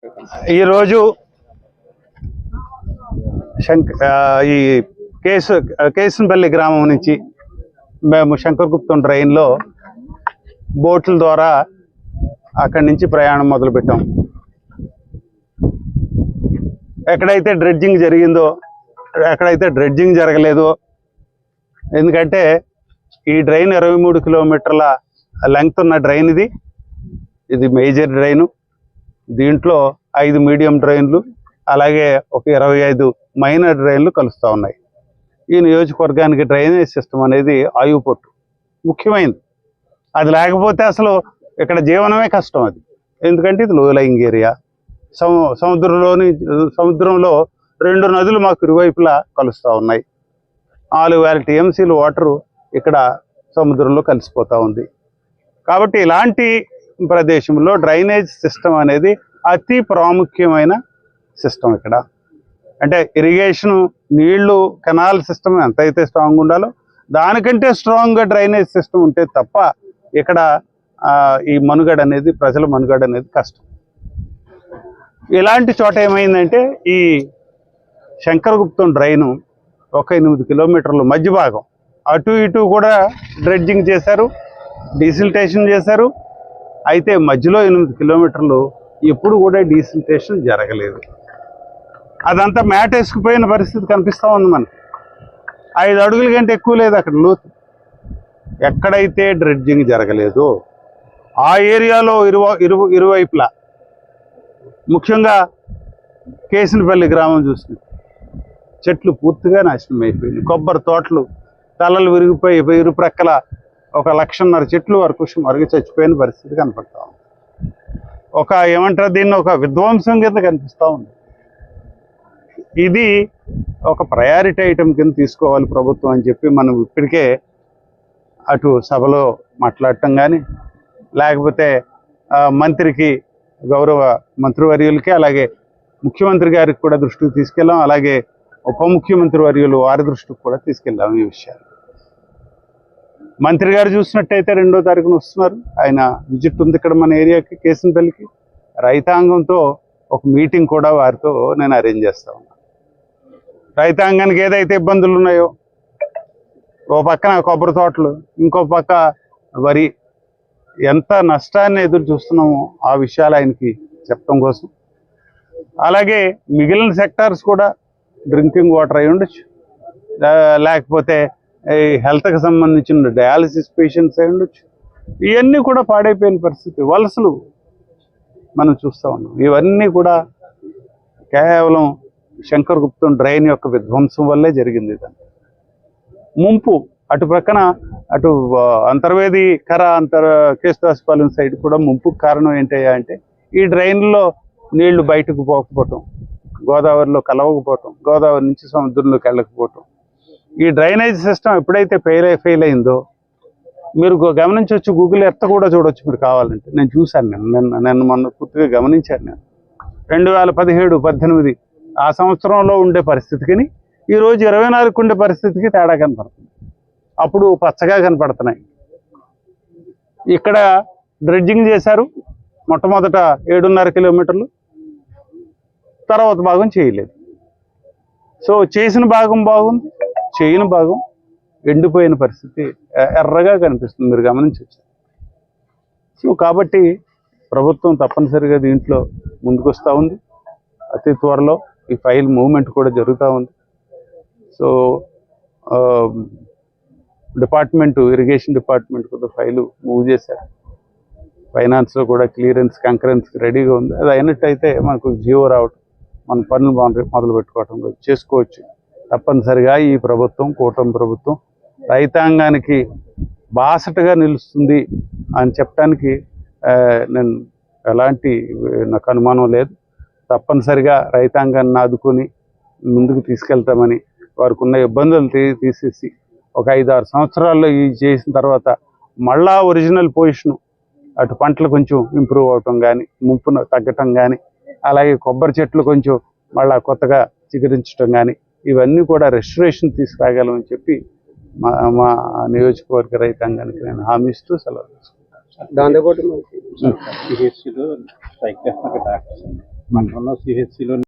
ఈరోజు ఈ కేసునపల్లి గ్రామం నుంచి మేము శంకరగుప్తం డ్రైన్లో బోట్ల ద్వారా అక్కడి నుంచి ప్రయాణం మొదలుపెట్టాం. ఎక్కడైతే డ్రెడ్జింగ్ జరిగిందో, ఎక్కడైతే డ్రెడ్జింగ్ జరగలేదో, ఎందుకంటే ఈ డ్రైన్ 23 కిలోమీటర్ల లెంగ్త్ ఉన్న డ్రైన్ ఇది మేజర్ డ్రైను. దీంట్లో 5 మీడియం డ్రైన్లు అలాగే ఒక 25 మైనర్ డ్రైన్లు కలుస్తూ ఉన్నాయి. ఈ నియోజకవర్గానికి డ్రైనేజ్ సిస్టమ్ అనేది ఆయువుపట్టు, ముఖ్యమైనది. అది లేకపోతే అసలు ఇక్కడ జీవనమే కష్టం. అది ఎందుకంటే ఇది లోలయింగ్ ఏరియా. సముద్రంలో 2 నదులు మాకు ఇరువైపులా కలుస్తూ ఉన్నాయి. 4000 టీఎంసీలు వాటరు ఇక్కడ సముద్రంలో కలిసిపోతూ ఉంది. కాబట్టి ఇలాంటి ప్రదేశంలో డ్రైనేజ్ సిస్టమ్ అనేది అతి ప్రాముఖ్యమైన సిస్టమ్. ఇక్కడ అంటే ఇరిగేషన్ నీళ్లు కెనాల్ సిస్టమ్ ఎంతైతే స్ట్రాంగ్ ఉండాలో దానికంటే స్ట్రాంగ్గా డ్రైనేజ్ సిస్టమ్ ఉంటే తప్ప ఇక్కడ ఈ మనుగడ అనేది, ప్రజల మనుగడ అనేది కష్టం. ఇలాంటి చోట ఏమైందంటే ఈ శంకరగుప్తం డ్రైను ఒక 8 కిలోమీటర్ల మధ్య భాగం అటు ఇటు కూడా డ్రెడ్జింగ్ చేశారు, డీసిల్టేషన్ చేశారు. అయితే మధ్యలో 8 కిలోమీటర్లు ఎప్పుడు కూడా డీసిల్టేషన్ జరగలేదు. అదంతా మ్యాట్ వేసుకుపోయిన పరిస్థితి కనిపిస్తూ ఉంది మనకి. 5 అడుగుల కంటే ఎక్కువ లేదు అక్కడ లోతు. ఎక్కడైతే డ్రెడ్జింగ్ జరగలేదు ఆ ఏరియాలో ఇరువైపులా, ముఖ్యంగా కేసునపల్లి గ్రామం చూస్తుంది, చెట్లు పూర్తిగా నాశనం అయిపోయింది. కొబ్బరి తోటలు తలలు విరిగిపోయి ఇరుప్రక్కల 1,00,000 చెట్లు వరకు సుమారుగా చచ్చిపోయిన పరిస్థితి కనపడతా ఉంది. ఏమంటారు దీన్ని, ఒక విధ్వంసం కింద కనిపిస్తూ ఉంది. ఇది ఒక ప్రయారిటీ ఐటమ్ కింద తీసుకోవాలి ప్రభుత్వం అని చెప్పి మనం ఇప్పటికే అటు సభలో మాట్లాడటం కానీ, లేకపోతే మంత్రికి, గౌరవ మంత్రివర్యులకి, అలాగే ముఖ్యమంత్రి గారికి కూడా దృష్టికి తీసుకెళ్ళాం. అలాగే ఉప ముఖ్యమంత్రి వర్యులు వారి దృష్టికి కూడా తీసుకెళ్ళాం ఈ విషయాలు. మంత్రి గారు చూసినట్టయితే 2వ తారీఖున వస్తున్నారు. ఆయన విజిట్ ఉంది ఇక్కడ మన ఏరియాకి, కేసునపల్లికి. రైతాంగంతో ఒక మీటింగ్ కూడా వారితో నేను అరేంజ్ చేస్తా ఉన్నాను. రైతాంగానికి ఏదైతే ఇబ్బందులు ఉన్నాయో, ఓ పక్కన కొబ్బరి తోటలు, ఇంకో పక్క వరి, ఎంత నష్టాన్ని ఎదురు చూస్తున్నామో ఆ విషయాలు ఆయనకి చెప్పడం కోసం. అలాగే మిగిలిన సెక్టార్స్ కూడా, డ్రింకింగ్ వాటర్ అయి ఉండొచ్చు, లేకపోతే ఈ హెల్త్కి సంబంధించిన డయాలసిస్ పేషెంట్స్ అయి ఉండొచ్చు, ఇవన్నీ కూడా పాడైపోయిన పరిస్థితి. వలసలు మనం చూస్తూ ఉన్నాం. ఇవన్నీ కూడా కేవలం శంకరగుప్తం డ్రైన్ యొక్క విధ్వంసం వల్లే జరిగింది. దాన్ని ముంపు అటు పక్కన, అటు అంతర్వేది కర కేశదాసుపాలెం సైడ్ కూడా ముంపుకు కారణం ఏంటయ్యా అంటే ఈ డ్రైన్లో నీళ్లు బయటకు పోకపోవటం, గోదావరిలో కలవకపోవటం, గోదావరి నుంచి సముద్రంలోకి వెళ్ళకపోవటం. ఈ డ్రైనేజ్ సిస్టమ్ ఎప్పుడైతే ఫెయిల్ అయిందో మీరు గమనించవచ్చు. గూగుల్ ఎర్త్ కూడా చూడవచ్చు మీరు కావాలంటే. నేను చూశాను, నేను మొన్న పూర్తిగా గమనించాను. నేను 2017, 18 ఆ సంవత్సరంలో ఉండే పరిస్థితికి ఈరోజు 24 ఉండే పరిస్థితికి తేడా కనపడుతుంది. అప్పుడు పచ్చగా కనపడుతున్నాయి. ఇక్కడ డ్రెడ్జింగ్ చేశారు మొట్టమొదట 7.5 కిలోమీటర్లు, తర్వాత భాగం చేయలేదు. సో చేసిన భాగం బాగుంది, చేయని భాగం ఎండిపోయిన పరిస్థితి ఎర్రగా కనిపిస్తుంది, మీరు గమనించవచ్చు. సో కాబట్టి ప్రభుత్వం తప్పనిసరిగా దీంట్లో ముందుకు వస్తూ ఉంది. అతి త్వరలో ఈ ఫైల్ మూవ్మెంట్ కూడా జరుగుతూ ఉంది. సో ఇరిగేషన్ డిపార్ట్మెంట్ కూడా ఫైలు మూవ్ చేశారు. ఫైనాన్స్లో కూడా క్లియరెన్స్, కంకరెన్స్కి రెడీగా ఉంది. అది అయినట్టయితే మనకు జియో రావటం, మన పనులు మొదలు పెట్టుకోవటం చేసుకోవచ్చు. తప్పనిసరిగా ఈ ప్రభుత్వం, కూటమి ప్రభుత్వం రైతాంగానికి బాసటగా నిలుస్తుంది అని చెప్పడానికి నాకు అనుమానం లేదు. తప్పనిసరిగా రైతాంగాన్ని ఆదుకొని ముందుకు తీసుకెళ్తామని, వారికి ఉన్న ఇబ్బందులు తీసేసి ఒక 5-6 సంవత్సరాల్లో ఇది చేసిన తర్వాత మళ్ళా ఒరిజినల్ పొజిషను, అటు పంటలు కొంచెం ఇంప్రూవ్ అవటం కానీ, ముంపును తగ్గటం కానీ, అలాగే కొబ్బరి చెట్లు కొంచెం మళ్ళా కొత్తగా చిగురించడం కానీ, ఇవన్నీ కూడా రెస్టరేషన్ తీసుకురాగలమని చెప్పి మా నియోజకవర్గ రైతాంగానికి నేను హామీ ఇస్తూ సెలవు తీసుకుంటాను. దాంతోపాటు మండలంలో సిహెచ్సిలో